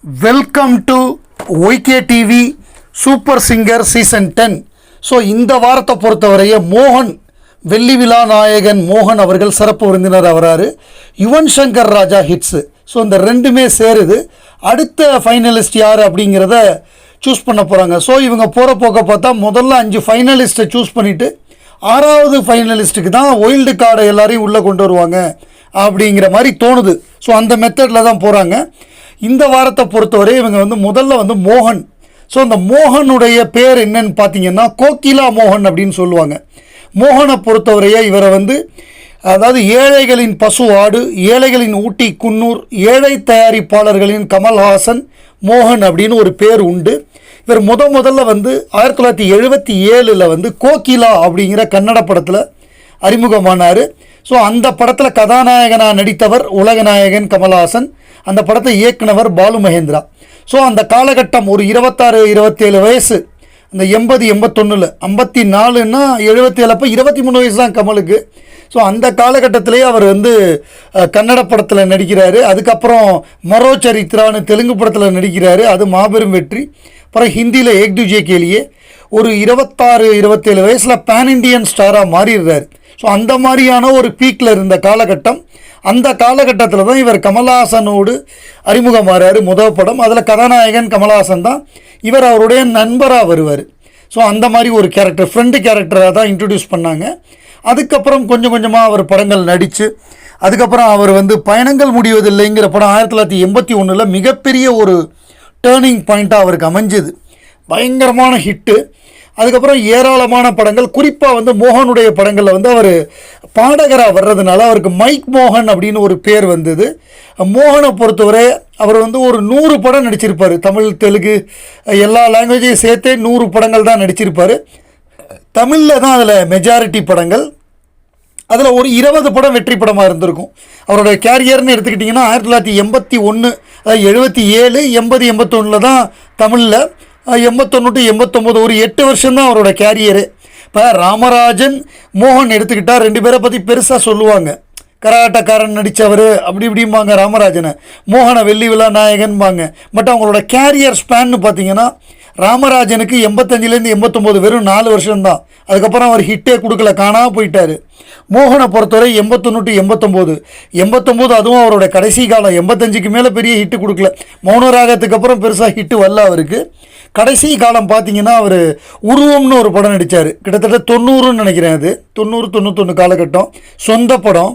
Welcome to YK TV super singer season 10. So இந்த வாரத்தை பொறுத்தவரைய மோகன் வெள்ளி விழா நாயகன் மோகன் அவர்கள் சிறப்பு விருந்தினர் ஆகிறாரு. யுவன் சங்கர் ராஜா ஹிட்ஸு. ஸோ இந்த ரெண்டுமே சேருது. அடுத்த ஃபைனலிஸ்ட் யார் அப்படிங்கிறத சூஸ் பண்ண போகிறாங்க. ஸோ இவங்க போகிற போக்க பார்த்தா முதல்ல 5 ஃபைனலிஸ்ட்டை சூஸ் பண்ணிவிட்டு 6வது ஃபைனலிஸ்ட்டுக்கு தான் ஒயில்டு கார்டை எல்லாரையும் உள்ளே கொண்டு வருவாங்க அப்படிங்கிற மாதிரி தோணுது. ஸோ அந்த மெத்தடில் தான் போகிறாங்க. இந்த வாரத்தை பொறுத்தவரை இவங்க முதல்ல மோகன். ஸோ அந்த மோகனுடைய பேர் என்னன்னு பார்த்தீங்கன்னா கோகிலா மோகன் அப்படின்னு சொல்லுவாங்க. மோகனை பொறுத்தவரையே இவரை அதாவது ஏழைகளின் பசு ஆடு, ஏழைகளின் ஊட்டி குன்னூர், ஏழை தயாரிப்பாளர்களின் கமல்ஹாசன் மோகன் அப்படின்னு ஒரு பேர் உண்டு. இவர் முதல்ல 1977 கோகிலா அப்படிங்கிற கன்னட படத்தில் அறிமுகமானார். ஸோ அந்த படத்தில் கதாநாயகனாக நடித்தவர் உலகநாயகன் கமல்ஹாசன். அந்த படத்தை இயக்குனவர் பாலு மகேந்திரா. ஸோ அந்த காலகட்டம் ஒரு 26-27 வயசு, அந்த 80-81, 54ன்னா 77 அப்போ 23 வயசு தான் கமலுக்கு. ஸோ அந்த காலகட்டத்திலே அவர் கன்னட படத்தில் நடிக்கிறாரு. அதுக்கப்புறம் மரோ சரித்ரான்னு தெலுங்கு படத்தில் நடிக்கிறாரு. அது மாபெரும் வெற்றி. அப்புறம் ஹிந்தியில் ஏக் துஜே கேலியே ஒரு 26-27 வயசில் பேன் இண்டியன் ஸ்டாராக மாறிடுறாரு. ஸோ அந்த மாதிரியான ஒரு பீக்கில் இருந்த காலகட்டம். அந்த காலகட்டத்தில் தான் இவர் கமல்ஹாசனோடு அறிமுகமாகிறாரு. முதல் படம் அதில் கதாநாயகன் கமல்ஹாசன் தான். இவர் அவருடைய நண்பராக வருவார். ஸோ அந்த மாதிரி ஒரு கேரக்டர், ஃப்ரெண்டு கேரக்டராக தான் இன்ட்ரடியூஸ் பண்ணாங்க. அதுக்கப்புறம் கொஞ்சம் கொஞ்சமாக அவர் படங்கள் நடித்து, அதுக்கப்புறம் அவர் பயணங்கள் முடிவதில்லைங்கிற படம் 1981 மிகப்பெரிய ஒரு டேர்னிங் பாயிண்ட்டாக அவருக்கு அமைஞ்சது. பயங்கரமான ஹிட்டு. அதுக்கப்புறம் ஏராளமான படங்கள், குறிப்பாக மோகனுடைய படங்களில் அவர் பாடகராக வர்றதுனால அவருக்கு மைக் மோகன் அப்படின்னு ஒரு பேர் வந்தது. மோகனை பொறுத்தவரை அவர் ஒரு 100 படம் நடிச்சிருப்பார். தமிழ், தெலுங்கு எல்லா லாங்குவேஜையும் சேர்த்தே 100 படங்கள் தான் நடிச்சிருப்பார். தமிழில் தான் அதில் மெஜாரிட்டி படங்கள். அதில் ஒரு 20 படம் வெற்றி படமாக இருந்திருக்கும். அவரோட கேரியர்னு எடுத்துக்கிட்டிங்கன்னா 1981, 77, 80, 81 தான் தமிழில், 81-89 ஒரு 8 வருஷம்தான் அவரோட கேரியரு. இப்போ ராமராஜன் மோகன் எடுத்துக்கிட்டால் 2 பேரை பற்றி பெருசாக சொல்லுவாங்க. கராட்டக்காரன் நடித்தவர் அப்படி இப்படிம்பாங்க ராமராஜனை, மோகனை வெள்ளி விழா நாயகன்பாங்க. பட் அவங்களோட கேரியர் ஸ்பேன்னு பார்த்தீங்கன்னா ராமராஜனுக்கு 85லேருந்து 89 வெறும் 4 வருஷம்தான். அதுக்கப்புறம் அவர் ஹிட்டே கொடுக்கல, காணாமல் போயிட்டார். மோகனை பொறுத்தவரை 81-89 அதுவும் அவரோட கடைசி காலம். 85க்கு மேலே பெரிய ஹிட்டு கொடுக்கல. மௌனராகத்துக்கு அப்புறம் பெருசாக ஹிட்டு வரல அவருக்கு. கடைசி காலம் பார்த்தீங்கன்னா அவர் உருவம்னு ஒரு படம் நடித்தார். கிட்டத்தட்ட 90ன்னு நினைக்கிறேன், அது 90-91 காலகட்டம். சொந்த படம்,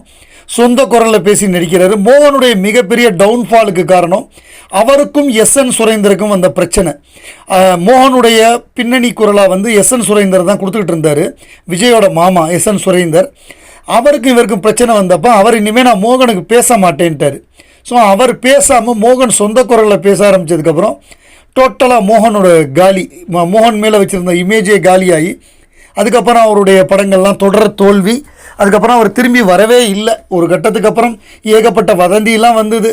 சொந்த குரலில் பேசி நடிக்கிறாரு. மோகனுடைய மிகப்பெரிய டவுன்ஃபாலுக்கு காரணம் அவருக்கும் எஸ்என் சுரேந்தருக்கும் வந்த பிரச்சனை. மோகனுடைய பின்னணி குரலாக எஸ்என் சுரேந்தர் தான் கொடுத்துக்கிட்டு இருந்தார், விஜயோட மாமா எஸ்என் சுரேந்தர். அவருக்கும் இவருக்கும் பிரச்சனை வந்தப்போ அவர் இனிமேல் நான் மோகனுக்கு பேச மாட்டேன்ட்டார். ஸோ அவர் பேசாமல் மோகன் சொந்த குரலில் பேச ஆரம்பித்ததுக்கப்புறம் டோட்டலாக மோகனோட காலி, மோகன் மேலே வச்சுருந்த இமேஜே காலியாகி அதுக்கப்புறம் அவருடைய படங்கள்லாம் தொடர் தோல்வி. அதுக்கப்புறம் அவர் திரும்பி வரவே இல்லை. ஒரு கட்டத்துக்கு அப்புறம் ஏகப்பட்ட வதந்தியெல்லாம் வந்தது.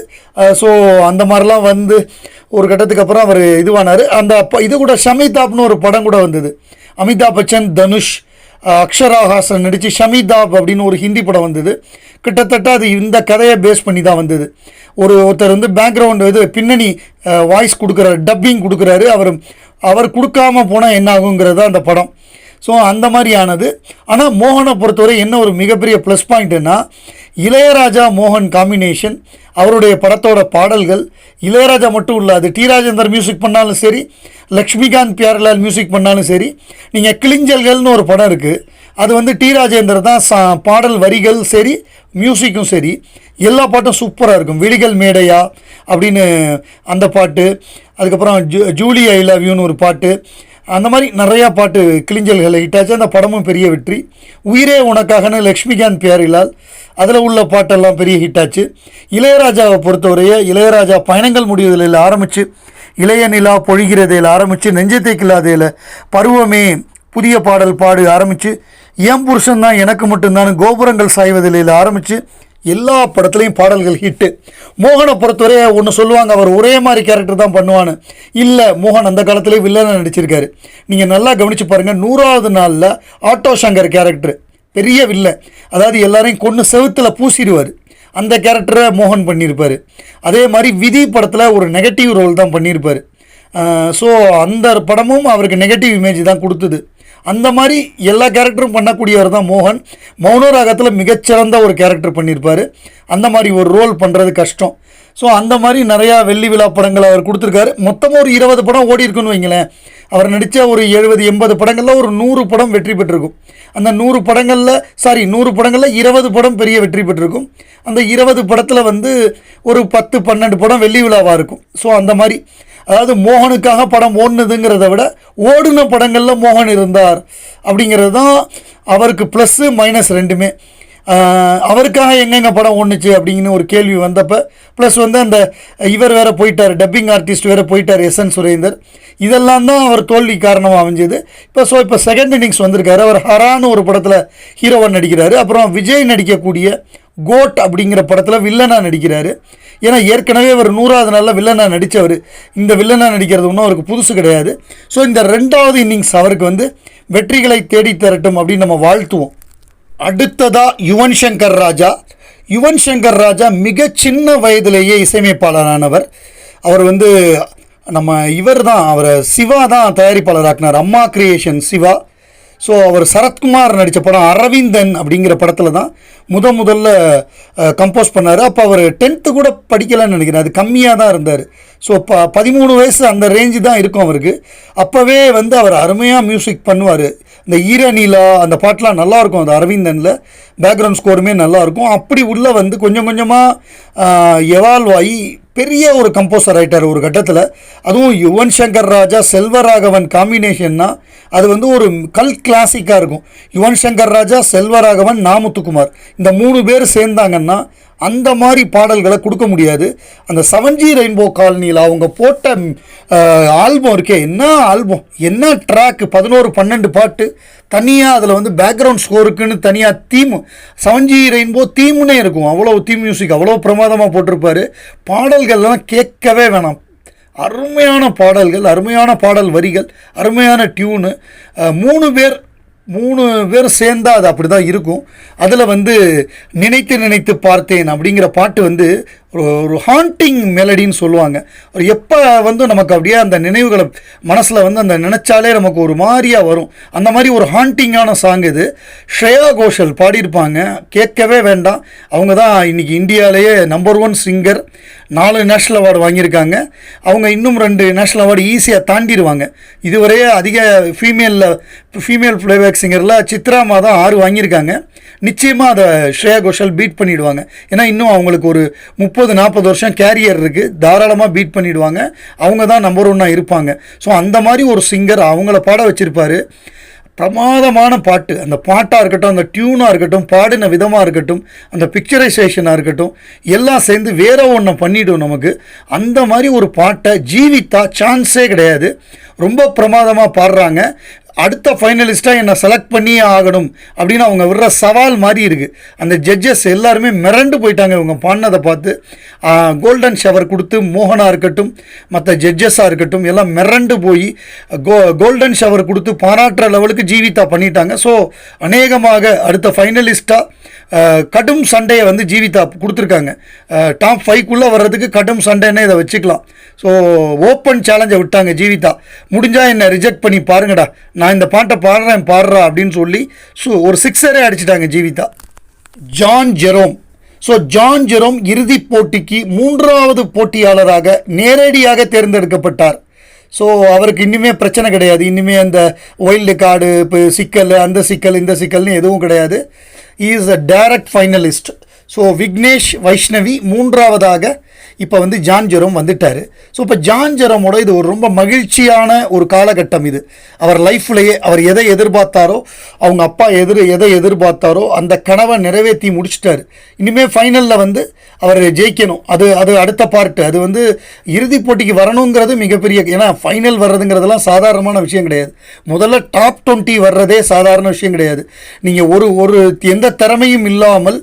ஸோ அந்த மாதிரிலாம் ஒரு கட்டத்துக்கு அப்புறம் அவர் இதுவானார். அந்த இது கூட ஷமிதாப்னு ஒரு படம் கூட வந்தது. அமிதாப் பச்சன், தனுஷ், அக்ஷரா ஹாசன் நடித்து ஷமிதாப் அப்படின்னு ஒரு ஹிந்தி படம் வந்தது. கிட்டத்தட்ட அது இந்த கதையை பேஸ் பண்ணி தான் வந்தது. ஒருத்தர் பேக்ரவுண்டு பின்னணி வாய்ஸ் கொடுக்குறாரு, டப்பிங் கொடுக்குறாரு. அவர் கொடுக்காமல் போனால் என்ன ஆகுங்கிறது தான் அந்த படம். ஸோ அந்த மாதிரியானது. ஆனால் மோகனை பொறுத்தவரை என்ன ஒரு மிகப்பெரிய ப்ளஸ் பாயிண்ட்டுன்னா, இளையராஜா மோகன் காம்பினேஷன், அவருடைய படத்தோட பாடல்கள். இளையராஜா மட்டும் இல்லை, அது டி ராஜேந்தர் மியூசிக் பண்ணாலும் சரி, லக்ஷ்மிகாந்த் பியாரிலால் மியூசிக் பண்ணாலும் சரி. நீங்கள் கிளிஞ்சல்கள்னு ஒரு படம் இருக்குது, அது டி ராஜேந்தர் தான் பாடல் வரிகள் சரி, மியூசிக்கும் சரி, எல்லா பாட்டும் சூப்பராக இருக்கும். விழிகள் மேடையா அப்படின்னு அந்த பாட்டு, அதுக்கப்புறம் ஜூலி ஐ லவ் யூன்னு ஒரு பாட்டு, அந்த மாதிரி நிறையா பாட்டு கிளிஞ்சல்களை ஹிட்டாச்சு. அந்த படமும் பெரிய வெற்றி. உயிரே உனக்காகன்னு லக்ஷ்மிகாந்த் பியாரிலால், அதில் உள்ள பாட்டெல்லாம் பெரிய ஹிட்டாச்சு. இளையராஜாவை பொறுத்தவரையே இளையராஜா பயணங்கள் முடிவதில் ஆரம்பித்து, இளைய நிலா பொழிகிறதையில் ஆரம்பித்து, நெஞ்சத்தை கில்லாதையில், பருவமே, புதிய பாடல் பாடு ஆரம்பித்து, என் புருஷன் தான் எனக்கு மட்டும்தான், கோபுரங்கள் சாய்வதில் ஆரம்பித்து எல்லா படத்துலையும் பாடல்கள் ஹிட்டு. மோகனை பொறுத்தவரை ஒன்று சொல்லுவாங்க, அவர் ஒரே மாதிரி கேரக்டர் தான் பண்ணுவான்னு. இல்லை, மோகன் அந்த காலத்துலேயே வில்லனாக நடிச்சிருக்காரு. நீங்கள் நல்லா கவனித்து பாருங்கள். 100வது நாளில் ஆட்டோ சங்கர் கேரக்டர் பெரிய வில்லன், அதாவது எல்லாரையும் கொன்று செவுத்தில் பூசிடுவார். அந்த கேரக்டரை மோகன் பண்ணியிருப்பார். அதே மாதிரி விதி படத்தில் ஒரு நெகட்டிவ் ரோல் தான் பண்ணியிருப்பார். ஸோ அந்த படமும் அவருக்கு நெகட்டிவ் இமேஜ் தான் கொடுத்தது. அந்த மாதிரி எல்லா கேரக்டரும் பண்ணக்கூடியவர் தான் மோகன். மௌனராகத்தில் மிகச்சிறந்த ஒரு கேரக்டர் பண்ணியிருப்பார். அந்த மாதிரி ஒரு ரோல் பண்ணுறது கஷ்டம். ஸோ அந்த மாதிரி நிறையா வெள்ளி விழா படங்கள் அவர் கொடுத்துருக்காரு. மொத்தமாக ஒரு 20 படம் ஓடி இருக்குன்னு வைங்களேன். அவர் நடித்த ஒரு 70-80 படங்களில் ஒரு 100 படம் வெற்றி பெற்றிருக்கும். அந்த 100 படங்களில் 20 படம் பெரிய வெற்றி பெற்றிருக்கும். அந்த 20 படத்தில் வந்து ஒரு 10-12 படம் வெள்ளி விழாவாக இருக்கும். ஸோ அந்த மாதிரி, அதாவது மோகனுக்காக படம் ஓடுனதுங்கிறத விட ஓடின படங்களில் மோகன் இருந்தார் அப்படிங்கிறது தான் அவருக்கு ப்ளஸ்ஸு மைனஸ் ரெண்டுமே. அவருக்காக எங்கெங்கே படம் ஓடுனுச்சு அப்படிங்கிற ஒரு கேள்வி வந்தப்போ, ப்ளஸ் வந்து அந்த இவர் வேறு போயிட்டார், டப்பிங் ஆர்டிஸ்ட் வேறு போயிட்டார், எஸ்.என். சுரேந்தர். இதெல்லாம் தான் அவர் தோல்வி காரணமாக அமைஞ்சது. இப்போ செகண்ட் இன்னிங்ஸ் வந்திருக்காரு. அவர் ஹரான்னு ஒரு படத்தில் ஹீரோவாக நடிக்கிறாரு. அப்புறம் விஜய் நடிக்கக்கூடிய கோட் அப்படிங்கிற படத்தில் வில்லனாக நடிக்கிறாரு. ஏன்னா ஏற்கனவே அவர் 100வது நாளில் வில்லனாக நடித்தவர். இந்த வில்லனாக நடிக்கிறது ஒன்றும் அவருக்கு புதுசு கிடையாது. ஸோ இந்த 2வது இன்னிங்ஸ் அவருக்கு வந்து வெற்றிகளை தேடி தரட்டும் அப்படின்னு நம்ம வாழ்த்துவோம். அடுத்ததாக யுவன் சங்கர் ராஜா. யுவன் சங்கர் ராஜா மிக சின்ன வயதிலேயே இசையமைப்பாளரானவர். அவர் வந்து இவர் தான், அவரை சிவா தான் தயாரிப்பாளராக்கினார், அம்மா கிரியேஷன் சிவா. ஸோ அவர் சரத்குமார் நடித்த படம் அரவிந்தன் அப்படிங்கிற படத்தில் தான் முதல்ல கம்போஸ் பண்ணார். அப்போ அவர் 10th கூட படிக்கலைன்னு நினைக்கிறேன், அது கம்மியாக தான் இருந்தார். ஸோ 13 வயசு அந்த ரேஞ்சு தான் இருக்கும் அவருக்கு. அப்போவே வந்து அவர் அருமையாக மியூசிக் பண்ணுவார். இந்த ஈரநீலா அந்த பாட்டெலாம் நல்லாயிருக்கும். அந்த அரவிந்தனில் பேக்ரவுண்ட் ஸ்கோருமே நல்லாயிருக்கும். அப்படி உள்ள வந்து கொஞ்சம் கொஞ்சமாக எவால்வ் ஆகி பெரிய ஒரு கம்போசர் ஆகிட்டார் ஒரு கட்டத்தில். அதுவும் யுவன் சங்கர் ராஜா செல்வராகவன் காம்பினேஷன்னா அது வந்து ஒரு கல் கிளாசிக்காக இருக்கும். யுவன் சங்கர் ராஜா, செல்வராகவன், நாமுத்துக்குமார், இந்த 3 பேர் சேர்ந்தாங்கன்னா அந்த மாதிரி பாடல்களை கொடுக்க முடியாது. அந்த 7G ரெயின்போ காலனியில் அவங்க போட்ட ஆல்பம் இருக்கே, என்ன ஆல்பம், என்ன ட்ராக்கு, 11-12 பாட்டு தனியாக. அதில் வந்து பேக்ரவுண்ட் ஸ்கோருக்குன்னு தனியாக தீம், 7G ரெயின்போ தீம்னே இருக்கும். அவ்வளோ தீம் மியூசிக் அவ்வளோ பிரமாதமாக போட்டிருப்பார். பாடல்கள்லாம் கேட்கவே வேணாம். அருமையான பாடல்கள், அருமையான பாடல் வரிகள், அருமையான டியூனு. 3 பேர் சேர்ந்தால் அது அப்படி தான் இருக்கும். அதில் வந்து நினைத்து நினைத்து பார்த்தேன் அப்படிங்கிற பாட்டு வந்து ஒரு ஹாண்டிங் மெலடின்னு சொல்லுவாங்க. ஒரு எப்போ வந்து நமக்கு அப்படியே அந்த நினைவுகளை மனசில் வந்து அந்த நினச்சாலே நமக்கு ஒரு மாதிரியாக வரும். அந்த மாதிரி ஒரு ஹாண்டிங்கான சாங் இது. ஸ்ரேயா கோஷல் பாடியிருப்பாங்க, கேட்கவே வேண்டாம். அவங்க தான் இன்றைக்கி இந்தியாவிலேயே நம்பர் 1 சிங்கர். 4 நேஷ்னல் அவார்டு வாங்கியிருக்காங்க. அவங்க இன்னும் 2 நேஷ்னல் அவார்டு ஈஸியாக தாண்டிடுவாங்க. இதுவரையே அதிக ஃபீமேல் ப்ளேபேக் சிங்கரில் சித்ராமா தான் 6 வாங்கியிருக்காங்க. நிச்சயமாக அதை ஸ்ரேயா கோஷல் பீட் பண்ணிவிடுவாங்க. ஏன்னா இன்னும் அவங்களுக்கு ஒரு 30-40 வருஷம் கேரியர் இருக்குது. தாராளமாக பீட் பண்ணிவிடுவாங்க. அவங்க தான் நம்பர் 1 இருப்பாங்க. ஸோ அந்த மாதிரி ஒரு சிங்கர் அவங்கள பாட வச்சுருப்பார். பிரமாதமான பாட்டு. அந்த பாட்டாக இருக்கட்டும், அந்த டியூனாக இருக்கட்டும், பாடின விதமாக இருக்கட்டும், அந்த பிக்சரைசேஷனாக இருக்கட்டும், எல்லாம் சேர்ந்து வேற ஒன்று பண்ணிவிடும் நமக்கு. அந்த மாதிரி ஒரு பாட்டை ஜீவிதா சான்ஸே கிடையாது, ரொம்ப பிரமாதமாக பாடுறாங்க. அடுத்த ஃபைனலிஸ்ட்டாக என்னை செலக்ட் பண்ணியே ஆகணும் அப்படின்னு அவங்க விடுற சவால் மாதிரி இருக்குது. அந்த ஜட்ஜஸ் எல்லாருமே மிரண்டு போயிட்டாங்க இவங்க பாடினதை பார்த்து. கோல்டன் ஷவர் கொடுத்து மோகனாக இருக்கட்டும், மற்ற ஜட்ஜஸாக இருக்கட்டும், எல்லாம் மிரண்டு போய் கோல்டன் ஷவர் கொடுத்து பாராட்டுற லெவலுக்கு ஜீவிதா பண்ணிட்டாங்க. ஸோ அநேகமாக அடுத்த ஃபைனலிஸ்ட்டாக கடும் சண்டையை வந்து ஜீவிதா கொடுத்துருக்காங்க. டாப் 5க்குள்ளே வர்றதுக்கு கடும் சண்டைன்னே இதை வச்சுக்கலாம். ஸோ ஓப்பன் சேலஞ்சை விட்டாங்க ஜீவிதா. முடிஞ்சால் என்னை ரிஜெக்ட் பண்ணி பாருங்கடா, நான் இந்த பாட்டை பாடுறா அப்படின்னு சொல்லி ஒரு 6 அடிச்சிட்டாங்க Jeevitha. John Jerome. So John Jerome இறுதிப் போட்டிக்கு 3வது போட்டியாளராக நேரடியாக தேர்ந்தெடுக்கப்பட்டார். ஸோ அவருக்கு இன்னுமே பிரச்சனை கிடையாது. இனிமே அந்த வைல்டு கார்டு இப்போ சிக்கல், அந்த சிக்கல், இந்த சிக்கல்னு எதுவும் கிடையாது. Is a direct finalist. So Vignesh Vaishnavi 3வதாக இப்போ வந்து ஜான் ஜெரோம் வந்துட்டார். ஸோ இப்போ ஜான் ஜெரோமோட இது ஒரு ரொம்ப மகிழ்ச்சியான ஒரு காலகட்டம். இது அவர் லைஃப்லையே அவர் எதை எதிர்பார்த்தாரோ, அவங்க அப்பா எதை எதிர்பார்த்தாரோ அந்த கனவை நிறைவேற்றி முடிச்சிட்டார். இனிமேல் ஃபைனலில் வந்து அவர் ஜெயிக்கணும். அது அடுத்த பார்ட்டு. அது வந்து இறுதிப் போட்டிக்கு வரணுங்கிறது மிகப்பெரிய, ஏன்னா ஃபைனல் வர்றதுங்கிறதெல்லாம் சாதாரணமான விஷயம் கிடையாது. முதல்ல டாப் 20 வர்றதே சாதாரண விஷயம் கிடையாது. நீங்கள் ஒரு எந்த திறமையும் இல்லாமல்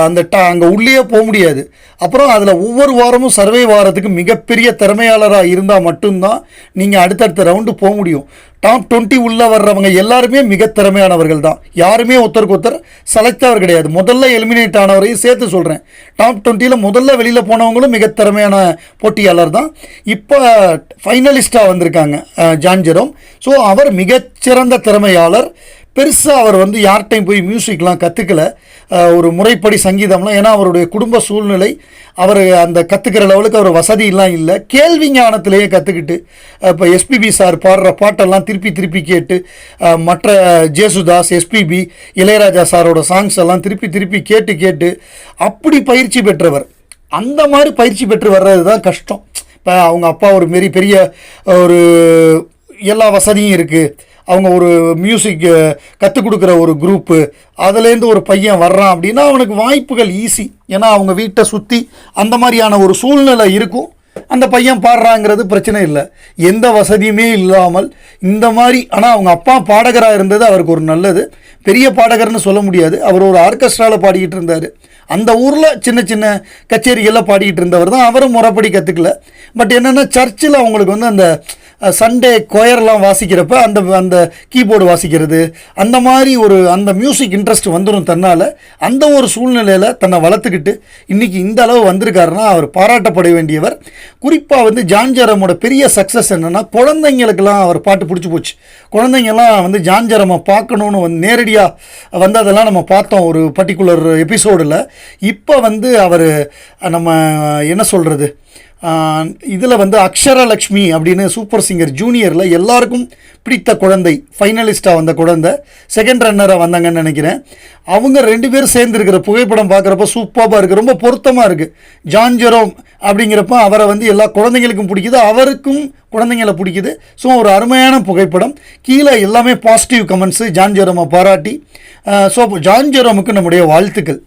அந்த அங்கே உள்ளே போக முடியாது. அப்புறம் அதில் ஒவ்வொரு வாரமும் சர்வைவ் ஆகிறதுக்கு மிகப்பெரிய திறமையாளராக இருந்தால் மட்டும்தான் நீங்கள் அடுத்தடுத்த ரவுண்டு போக முடியும். டாப் 20 உள்ளே வர்றவங்க எல்லாருமே மிக திறமையானவர்கள் தான். யாருமே ஒருத்தருக்கு ஒருத்தர் சளைத்தவர் கிடையாது. முதல்ல எலிமினேட் ஆனவரையும் சேர்த்து சொல்கிறேன். டாப் 20ல் முதல்ல வெளியில் போனவங்களும் மிக திறமையான போட்டியாளர் தான். இப்போ ஃபைனலிஸ்ட்டாக வந்திருக்காங்க ஜான் ஜெரோம். ஸோ அவர் மிகச்சிறந்த திறமையாளர். பெருசாக அவர் வந்து யார்கிட்டையும் போய் மியூசிக்லாம் கற்றுக்கல, ஒரு முறைப்படி சங்கீதம்லாம். ஏன்னா அவருடைய குடும்ப சூழ்நிலை, அவர் அந்த கற்றுக்கிற லெவலுக்கு அவர் வசதியெல்லாம் இல்லை. கேள்வி ஞானத்திலேயே கற்றுக்கிட்டு இப்போ எஸ்பிபி சார் பாடுற பாட்டெல்லாம் திருப்பி திருப்பி கேட்டு, மற்ற ஜேசுதாஸ், எஸ்பிபி, இளையராஜா சாரோட சாங்ஸ் எல்லாம் திருப்பி திருப்பி கேட்டு கேட்டு அப்படி பயிற்சி பெற்றவர். அந்த மாதிரி பயிற்சி பெற்று வர்றது தான் கஷ்டம். இப்போ அவங்க அப்பா ஒரு மாரி பெரிய ஒரு எல்லா வசதியும் இருக்குது, அவங்க ஒரு மியூசிக் கற்றுக் கொடுக்குற ஒரு குரூப்பு, அதுலேருந்து ஒரு பையன் வர்றான் அப்படின்னா அவனுக்கு வாய்ப்புகள் ஈஸி. ஏன்னா அவங்க வீட்டை சுற்றி அந்த மாதிரியான ஒரு சூழ்நிலை இருக்கும். அந்த பையன் பாடுறாங்கிறது பிரச்சனை இல்லை. எந்த வசதியுமே இல்லாமல் இந்த மாதிரி. ஆனால் அவங்க அப்பா பாடகராக இருந்தது அவருக்கு ஒரு நல்லது. பெரிய பாடகர்னு சொல்ல முடியாது, அவர் ஒரு ஆர்கெஸ்ட்ராவில் பாடிக்கிட்டு இருந்தார். அந்த ஊரில் சின்ன சின்ன கச்சேரிகளில் பாடிக்கிட்டு இருந்தவர் தான். அவரும் முறைப்படி கற்றுக்கல. பட் என்னென்னா சர்ச்சில் அவங்களுக்கு வந்து அந்த சண்டே கொயர்லாம் வாசிக்கிறப்ப அந்த அந்த கீபோர்டு வாசிக்கிறது, அந்த மாதிரி ஒரு அந்த மியூசிக் இன்ட்ரெஸ்ட் வந்துடும் தன்னால். அந்த ஒரு சூழ்நிலையில் தன்னை வளர்த்துக்கிட்டு இன்றைக்கி இந்த அளவு வந்திருக்காருன்னா அவர் பாராட்டப்பட வேண்டியவர். குறிப்பாக வந்து ஜான் ஜெரோமோட பெரிய சக்ஸஸ் என்னென்னா, குழந்தைங்களுக்கெல்லாம் அவர் பாட்டு பிடிச்சி போச்சு. குழந்தைங்கள்லாம் வந்து ஜான் ஜெரோமை பார்க்கணுன்னு வந்து நேரடியாக வந்து அதெல்லாம் நம்ம பார்த்தோம் ஒரு பர்டிகுலர் எபிசோடில். இப்போ வந்து அவர் நம்ம என்ன சொல்கிறது, இதில் வந்து அக்ஷரலக்ஷ்மி அப்படின்னு சூப்பர் சிங்கர் ஜூனியரில் எல்லாருக்கும் பிடித்த குழந்தை, ஃபைனலிஸ்ட்டாக வந்த குழந்தை, செகண்ட் ரன்னராக வந்தாங்கன்னு நினைக்கிறேன். அவங்க 2 பேரும் சேர்ந்துருக்கிற புகைப்படம் பார்க்குறப்ப சூப்பராக இருக்குது, ரொம்ப பொருத்தமாக இருக்குது. ஜான் ஜெரோம் அப்படிங்கிறப்ப அவரை வந்து எல்லா குழந்தைங்களுக்கும் பிடிக்குது, அவருக்கும் குழந்தைங்களை பிடிக்குது. ஸோ ஒரு அருமையான புகைப்படம். கீழே எல்லாமே பாசிட்டிவ் கமெண்ட்ஸு ஜான் ஜெரோமை பாராட்டி. ஸோ ஜான் ஜெரோமுக்கு நம்முடைய வாழ்த்துக்கள்.